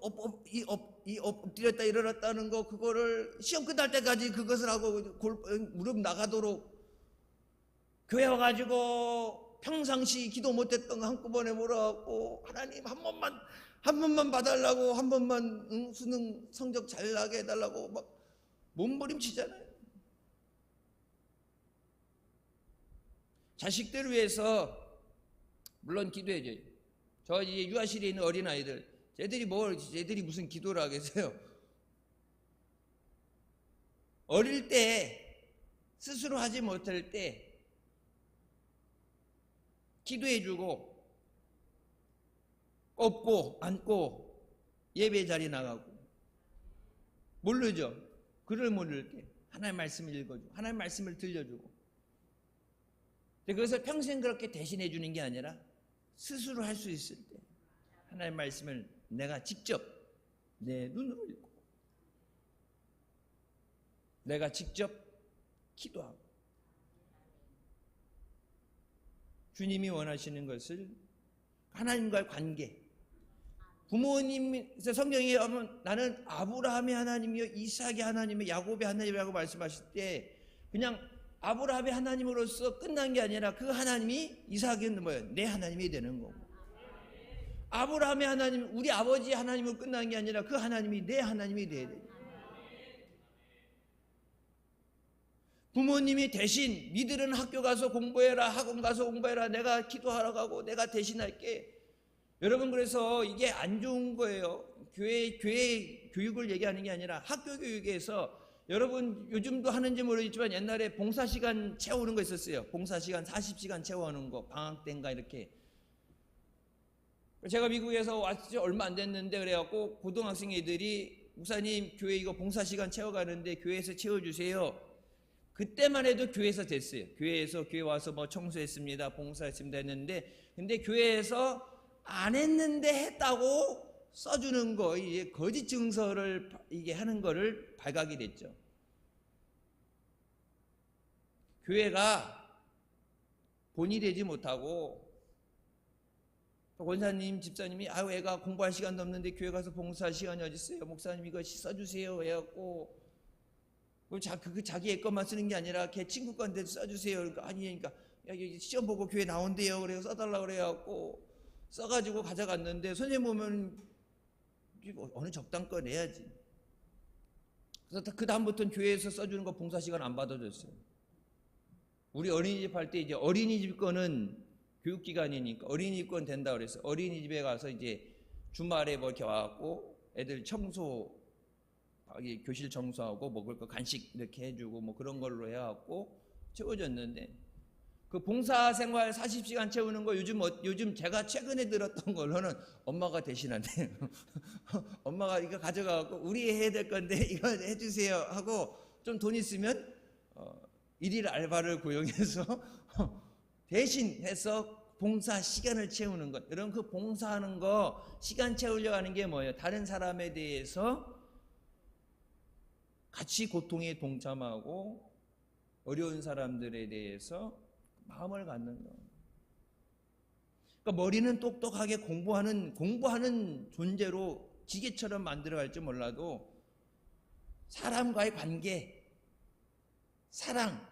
엎드렸다 일어났다는 거, 그거를 시험 끝날 때까지 그것을 하고 무릎 나가도록 교회 와가지고 평상시 기도 못했던 거 한꺼번에 몰아갖고 하나님 한 번만 봐달라고, 한 번만 수능 성적 잘 나게 해달라고 막 몸부림치잖아요. 자식들을 위해서 물론 기도해줘요. 저 이제 유아실에 있는 어린아이들, 쟤들이 무슨 기도를 하겠어요? 어릴 때 스스로 하지 못할 때 기도해주고 업고 안고 예배 자리 나가고, 모르죠. 글을 모를 때 하나님 말씀을 읽어주고 하나님 말씀을 들려주고. 그것을 평생 그렇게 대신해 주는 게 아니라 스스로 할 수 있을 때 하나님 말씀을 내가 직접 내 눈으로 읽고 내가 직접 기도하고, 주님이 원하시는 것을 하나님과의 관계. 부모님, 성경에 보면 나는 아브라함의 하나님이요 이삭의 하나님이요 야곱의 하나님이라고 말씀하실 때 그냥 아브라함의 하나님으로서 끝난 게 아니라 그 하나님이 이삭은 뭐예요? 내 하나님이 되는 거고, 아브라함의 하나님, 우리 아버지 하나님으로 끝난 게 아니라 그 하나님이 내 하나님이 돼야 돼요. 부모님이 대신 니들은 학교 가서 공부해라, 학원 가서 공부해라, 내가 기도하러 가고 내가 대신할게. 여러분, 그래서 이게 안 좋은 거예요. 교회 교육을 얘기하는 게 아니라 학교 교육에서, 여러분 요즘도 하는지 모르겠지만 옛날에 봉사시간 채우는 거 있었어요. 봉사시간 40시간 채워오는 거, 방학 때인가 이렇게. 제가 미국에서 왔지 얼마 안 됐는데 그래갖고 고등학생 애들이 목사님 교회 이거 봉사시간 채워가는데 교회에서 채워주세요. 그때만 해도 교회에서 됐어요. 교회 와서 뭐 청소했습니다, 봉사했습니다 했는데, 근데 교회에서 안 했는데 했다고 써주는 거, 이게 거짓 증서를 이게 하는 거를 발각이 됐죠. 교회가 본이 되지 못하고, 권사님, 집사님이 애가 공부할 시간도 없는데 교회 가서 봉사할 시간이 어디 있어요? 목사님 이거 써주세요 해갖고, 자기 애 것만 쓰는 게 아니라 걔 친구 건데 써주세요. 그러니까 아니니까 시험 보고 교회 나온대요. 그래서 써달라고 그래갖고 써가지고 가져갔는데, 선생님 보면 어느 적당권 내야지. 그래서 그 다음부터는 교회에서 써주는 거 봉사시간 안 받아줬어요. 우리 어린이집 할 때 이제 어린이집 거는 교육기관이니까 어린이집 건 된다 그랬어요. 어린이집에 가서 이제 주말에 뭐 이렇게 와갖고 애들 교실 청소하고 먹을 거 간식 이렇게 해주고 뭐 그런 걸로 해갖고 채워줬는데, 그 봉사생활 40시간 채우는 거 요즘 제가 최근에 들었던 걸로는 엄마가 대신한대요. 엄마가 이거 가져가갖고 우리 해야 될 건데 이거 해주세요 하고, 좀 돈 있으면 일일 알바를 고용해서 대신해서 봉사 시간을 채우는 것. 여러분, 그 봉사하는 거 시간 채우려고 하는 게 뭐예요? 다른 사람에 대해서 같이 고통에 동참하고 어려운 사람들에 대해서 마음을 갖는 거. 그러니까 머리는 똑똑하게 공부하는 존재로 기계처럼 만들어갈지 몰라도 사람과의 관계, 사랑,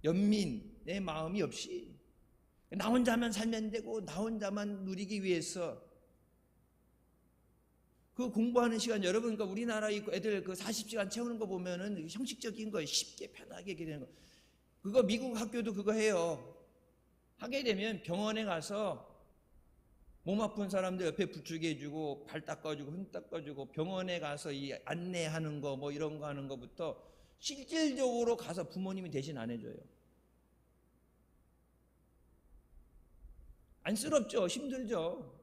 연민의 마음이 없이 나 혼자만 살면 되고 나 혼자만 누리기 위해서 그 공부하는 시간, 여러분, 그러니까 우리나라 애들 그 40시간 채우는 거 보면은 형식적인 거예요. 쉽게 편하게 되는 거. 그거 미국 학교도 그거 해요. 하게 되면 병원에 가서 몸 아픈 사람들 옆에 부축해 주고 발 닦아주고 손 닦아주고, 병원에 가서 이 안내하는 거 뭐 이런 거 하는 거부터 실질적으로 가서 부모님이 대신 안 해줘요. 안쓰럽죠. 힘들죠.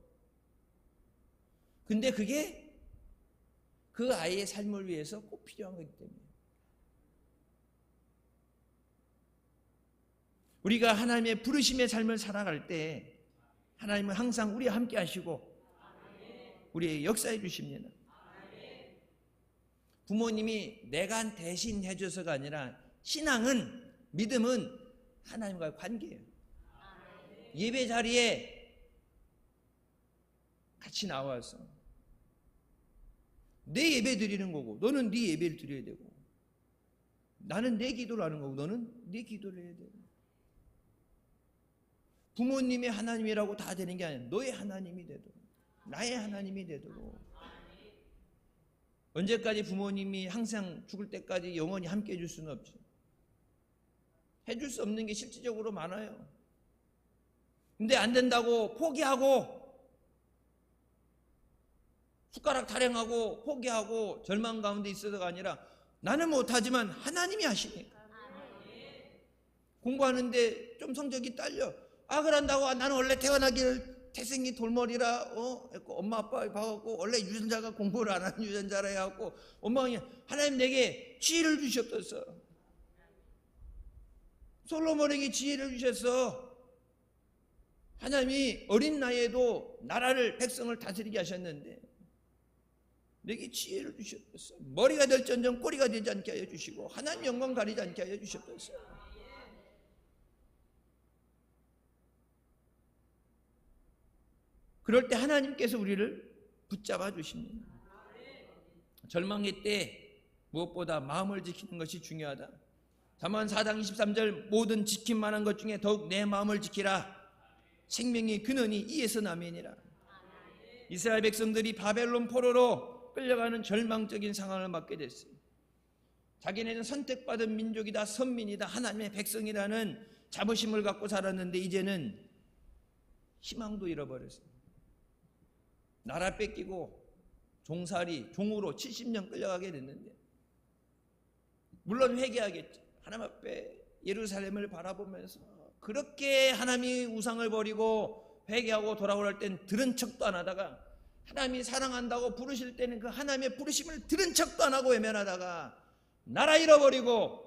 근데 그게 그 아이의 삶을 위해서 꼭 필요한 거기 때문에, 우리가 하나님의 부르심의 삶을 살아갈 때 하나님은 항상 우리와 함께 하시고 우리에게 역사해 주십니다. 부모님이 내가 대신 해줘서가 아니라, 신앙은, 믿음은 하나님과의 관계예요. 예배 자리에 같이 나와서 내 예배 드리는 거고, 너는 네 예배를 드려야 되고, 나는 내 기도를 하는 거고 너는 네 기도를 해야 되고, 부모님의 하나님이라고 다 되는 게 아니라 너의 하나님이 되도록, 나의 하나님이 되도록. 언제까지 부모님이 항상 죽을 때까지 영원히 함께 해줄 수는 없죠. 해줄 수 없는 게 실질적으로 많아요. 근데 안 된다고 포기하고 숟가락 타령하고 포기하고 절망 가운데 있어서가 아니라 나는 못하지만 하나님이 하시니까. 공부하는데 좀 성적이 딸려. 그런다고 나는 원래 태어나기를 태생이 돌머리라 엄마 아빠 봐갖고 원래 유전자가 공부를 안 하는 유전자라 해갖고 엄마가 그냥 하나님 내게 지혜를 주셨었어. 솔로몬에게 지혜를 주셨어. 하나님이 어린 나이에도 나라를 백성을 다스리게 하셨는데 내게 지혜를 주셨었어. 머리가 될전정 꼬리가 되지 않게 하여 주시고 하나님 영광 가리지 않게 하여 주셨었어. 그럴 때 하나님께서 우리를 붙잡아 주십니다. 절망의 때 무엇보다 마음을 지키는 것이 중요하다. 잠언 4장 23절 모든 지킬 만한 것 중에 더욱 내 마음을 지키라. 생명의 근원이 이에서 나면이라. 이스라엘 백성들이 바벨론 포로로 끌려가는 절망적인 상황을 맞게 됐어요. 자기네는 선택받은 민족이다, 선민이다, 하나님의 백성이라는 자부심을 갖고 살았는데 이제는 희망도 잃어버렸어요. 나라 뺏기고 종살이, 종으로 70년 끌려가게 됐는데 물론 회개하겠죠. 하나님 앞에 예루살렘을 바라보면서 그렇게 하나님이 우상을 버리고 회개하고 돌아올 땐 들은 척도 안 하다가 하나님이 사랑한다고 부르실 때는 그 하나님의 부르심을 들은 척도 안 하고 외면하다가 나라 잃어버리고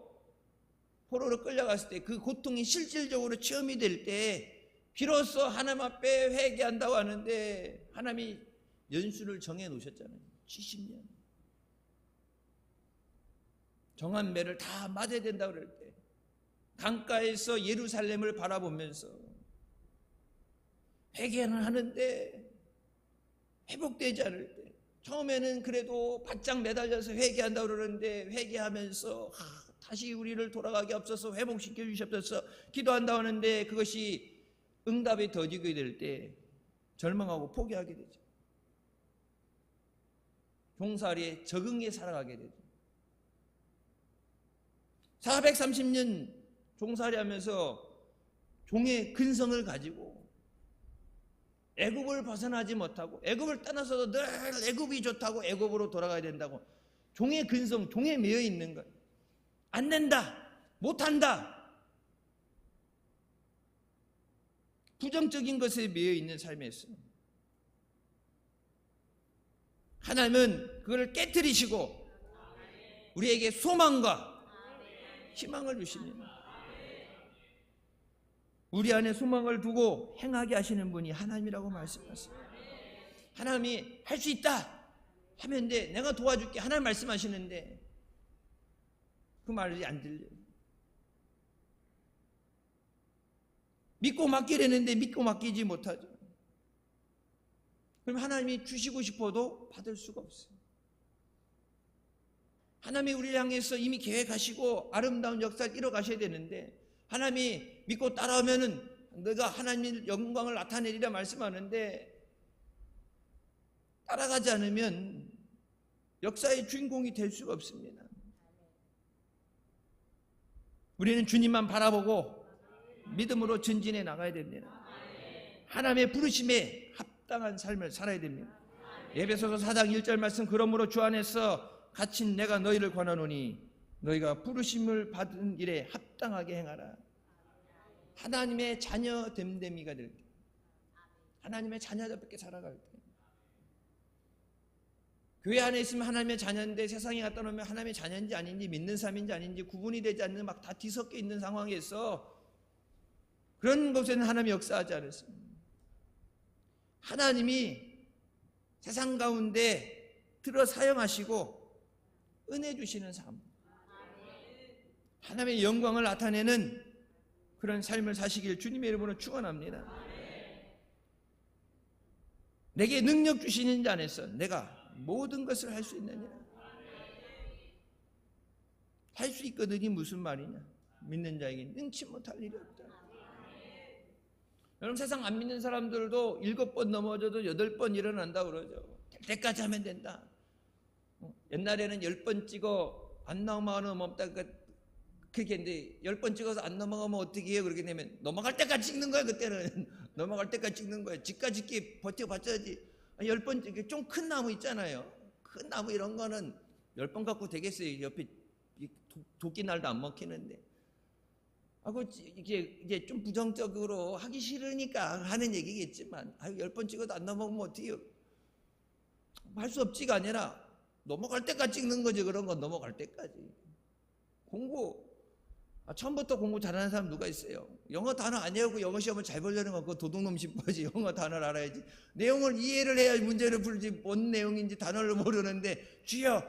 포로로 끌려갔을 때 그 고통이 실질적으로 체험이 될 때 비로소 하나님 앞에 회개한다고 하는데 하나님이 연수를 정해 놓으셨잖아요. 70년 정한 매를 다 맞아야 된다고 그럴 때 강가에서 예루살렘을 바라보면서 회개는 하는데 회복되지 않을 때 처음에는 그래도 바짝 매달려서 회개한다고 그러는데 회개하면서 다시 우리를 돌아가게 없어서 회복시켜 주시옵소서 기도한다고 하는데 그것이 응답이 더디게 될 때 절망하고 포기하게 되죠. 종살이에 적응해 살아가게 되죠. 430년 종살이하면서 종의 근성을 가지고 애굽을 벗어나지 못하고 애굽을 떠나서도 늘 애굽이 좋다고 애굽으로 돌아가야 된다고 종의 근성, 종에 매여 있는 것. 안 된다, 못한다, 부정적인 것에 매여 있는 삶이었어요. 하나님은 그걸 깨트리시고 우리에게 소망과 희망을 주십니다. 우리 안에 소망을 두고 행하게 하시는 분이 하나님이라고 말씀하세요. 하나님이 할 수 있다 하면 돼. 내가 도와줄게. 하나님 말씀하시는데 그 말이 안 들려요. 믿고 맡기려는데 믿고 맡기지 못하죠. 그럼 하나님이 주시고 싶어도 받을 수가 없어요. 하나님이 우리를 향해서 이미 계획하시고 아름다운 역사를 이뤄가셔야 되는데 하나님이 믿고 따라오면은 너가 하나님의 영광을 나타내리라 말씀하는데 따라가지 않으면 역사의 주인공이 될 수가 없습니다. 우리는 주님만 바라보고 믿음으로 전진해 나가야 됩니다. 하나님의 부르심에 합당한 삶을 살아야 됩니다. 에베소서 4장 1절 말씀 그러므로 주 안에서 갇힌 내가 너희를 권하노니 너희가 부르심을 받은 일에 합당하게 행하라. 하나님의 자녀 됨됨이가 될 때, 하나님의 자녀답게 살아갈 때, 교회 안에 있으면 하나님의 자녀인데 세상에 갖다 놓으면 하나님의 자녀인지 아닌지 믿는 사람인지 아닌지 구분이 되지 않는 막 다 뒤섞여 있는 상황에서 그런 곳에는 하나님이 역사하지 않았습니다. 하나님이 세상 가운데 들어 사용하시고 은혜 주시는 삶, 하나님의 영광을 나타내는 그런 삶을 사시길 주님의 이름으로 축원합니다. 내게 능력 주시는 자 안에서 내가 모든 것을 할 수 있느냐. 할 수 있거든이 무슨 말이냐. 믿는 자에게 능치 못할 일이 없다. 여러분 세상 안 믿는 사람들도 7번 넘어져도 8번 일어난다고 그러죠. 될 때까지 하면 된다. 옛날에는 10번 찍어 안 나오면 없다. 그렇게 했는데 10번 찍어서 안 넘어가면 어떻게 해요? 그렇게 되면 넘어갈 때까지 찍는 거야. 그때는 넘어갈 때까지 찍는 거야. 집까지 있게 버텨봤자지. 10번 좀 큰 나무 있잖아요. 큰 나무 이런 거는 10번 갖고 되겠어요. 옆에 도끼 날도 안 먹히는데. 이게 좀 부정적으로 하기 싫으니까 하는 얘기겠지만, 10번 찍어도 안 넘어가면 어떻게 해요? 할 수 없지가 아니라 넘어갈 때까지 찍는 거지. 그런 건 넘어갈 때까지. 공부 처음부터 공부 잘하는 사람 누가 있어요? 영어 단어 안 외우고 영어 시험을 잘 보려는 건 그거 도둑놈 심보지. 영어 단어를 알아야지. 내용을 이해를 해야 문제를 풀지. 뭔 내용인지 단어를 모르는데 주여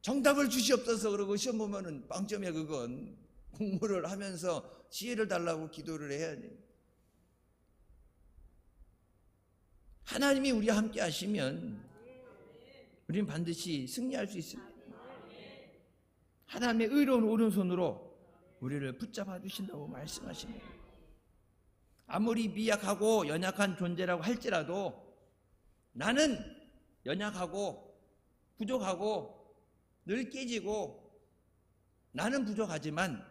정답을 주시옵소서 그러고 시험 보면은 빵점이야. 그건 공부를 하면서 지혜를 달라고 기도를 해야 돼. 하나님이 우리와 함께 하시면 우리는 반드시 승리할 수 있습니다. 하나님의 의로운 오른손으로 우리를 붙잡아 주신다고 말씀하십니다. 아무리 미약하고 연약한 존재라고 할지라도 나는 연약하고 부족하고 늘 깨지고 나는 부족하지만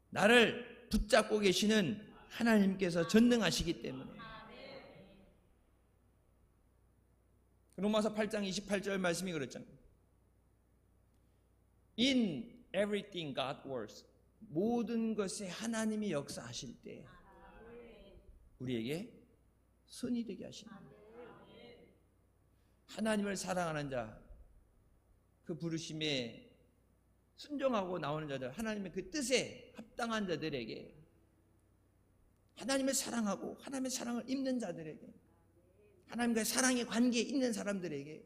나를 붙잡고 계시는 하나님께서 전능하시기 때문에. 로마서 8장 28절 말씀이 그렇잖아요. In everything God works. 모든 것에 하나님이 역사하실 때 우리에게 선이 되게 하십니다. 하나님을 사랑하는 자, 그 부르심에 순종하고 나오는 자들, 하나님의 그 뜻에 합당한 자들에게, 하나님을 사랑하고 하나님의 사랑을 입는 자들에게, 하나님과의 사랑의 관계에 있는 사람들에게,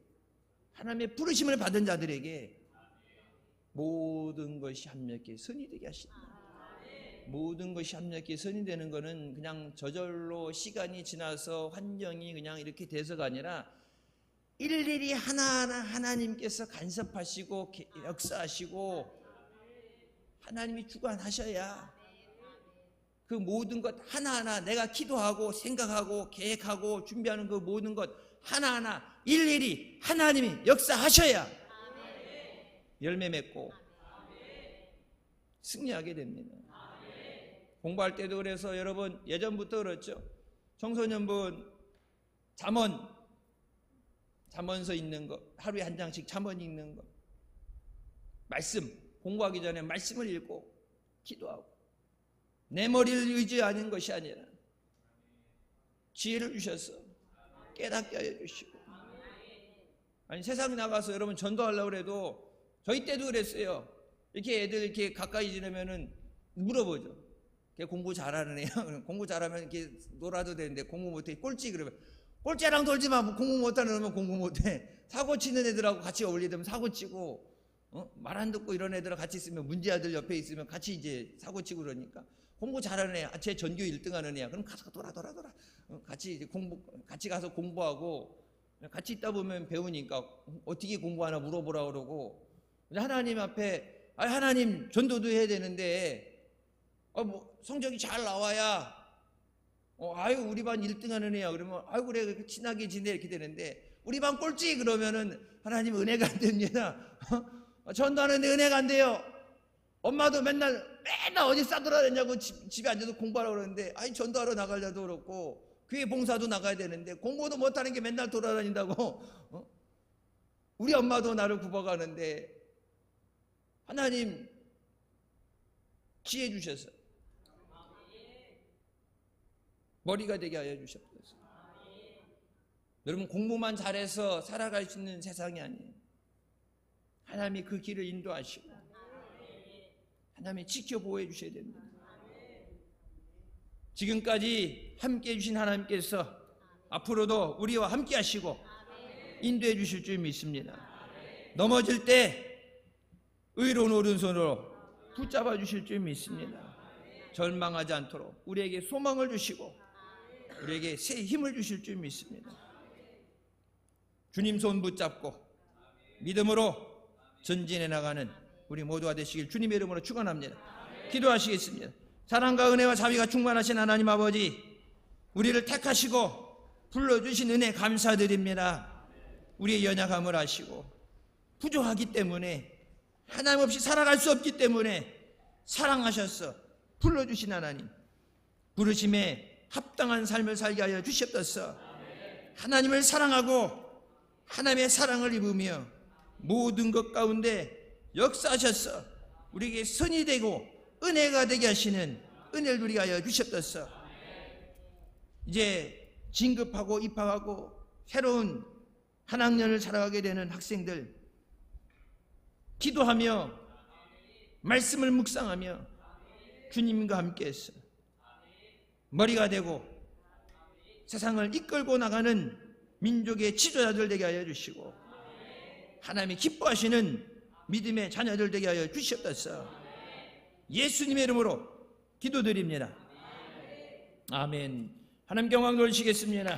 하나님의 부르심을 받은 자들에게 모든 것이 합력해 선이 되게 하신다. 모든 것이 합력해 선이 되는 것은 그냥 저절로 시간이 지나서 환경이 그냥 이렇게 돼서가 아니라 일일이 하나하나 하나님께서 간섭하시고 역사하시고 하나님이 주관하셔야 그 모든 것 하나하나 내가 기도하고 생각하고 계획하고 준비하는 그 모든 것 하나하나 일일이 하나님이 역사하셔야 열매 맺고 승리하게 됩니다. 공부할 때도 그래서 여러분 예전부터 그렇죠. 청소년분 잠언서 읽는 거, 하루에 한 장씩 잠언 읽는 거, 말씀 공부하기 전에 말씀을 읽고 기도하고 내 머리를 의지하는 것이 아니라 지혜를 주셔서 깨닫게 하여 주시고. 아니 세상 나가서 여러분 전도하려고 해도 저희 때도 그랬어요. 이렇게 애들 이렇게 가까이 지내면은 물어보죠. 걔 공부 잘하는 애야. 공부 잘하면 이렇게 놀아도 되는데 공부 못해. 꼴찌 그러면 꼴찌랑 놀지 마. 공부 못하는 놈은 공부 못해. 사고 치는 애들하고 같이 어울리면 사고 치고, 말 안 듣고 이런 애들하고 같이 있으면 문제아들 옆에 있으면 같이 이제 사고 치고 그러니까 공부 잘하는 애야. 쟤 전교 1등하는 애야. 그럼 가서 돌아. 같이 이제 같이 가서 공부하고 같이 있다 보면 배우니까 어떻게 공부하나 물어보라 그러고. 하나님 앞에 하나님 전도도 해야 되는데 성적이 잘 나와야 우리 반 1등하는 애야. 그러면 그래 친하게 지내 이렇게 되는데 우리 반 꼴찌 그러면은 하나님 은혜가 안 됩니다. 전도하는데 은혜가 안 돼요. 엄마도 맨날 어디 싸돌아다니냐고 집에 앉아서 공부하라고 그러는데 전도하러 나갈 자도 그렇고 교회 봉사도 나가야 되는데 공부도 못하는 게 맨날 돌아다닌다고. 우리 엄마도 나를 굽어가는데 하나님 지혜 주셔서 머리가 되게 하여 주셨어요. 여러분 공부만 잘해서 살아갈 수 있는 세상이 아니에요. 하나님이 그 길을 인도하시고 하나님이 지켜보호해 주셔야 됩니다. 지금까지 함께 해주신 하나님께서 앞으로도 우리와 함께 하시고 인도해 주실 줄 믿습니다. 넘어질 때 의로운 오른손으로 붙잡아 주실 줄 믿습니다. 절망하지 않도록 우리에게 소망을 주시고 우리에게 새 힘을 주실 줄 믿습니다. 주님 손 붙잡고 믿음으로 전진해 나가는 우리 모두가 되시길 주님의 이름으로 축원합니다. 기도하시겠습니다. 사랑과 은혜와 자비가 충만하신 하나님 아버지, 우리를 택하시고 불러주신 은혜 감사드립니다. 우리의 연약함을 아시고 부족하기 때문에 하나님 없이 살아갈 수 없기 때문에 사랑하셔서 불러주신 하나님, 부르심에 합당한 삶을 살게 하여 주시옵소서. 하나님을 사랑하고 하나님의 사랑을 입으며 모든 것 가운데 역사하셔서 우리에게 선이 되고 은혜가 되게 하시는 은혜를 누리게 하여 주시옵소서. 이제 진급하고 입학하고 새로운 한 학년을 살아가게 되는 학생들, 기도하며 말씀을 묵상하며 주님과 함께해서 머리가 되고 세상을 이끌고 나가는 민족의 지도자들 되게 하여 주시고 하나님이 기뻐하시는 믿음의 자녀들 되게 하여 주시옵소서. 예수님의 이름으로 기도드립니다. 아멘. 하나님께 영광 돌리시겠습니다.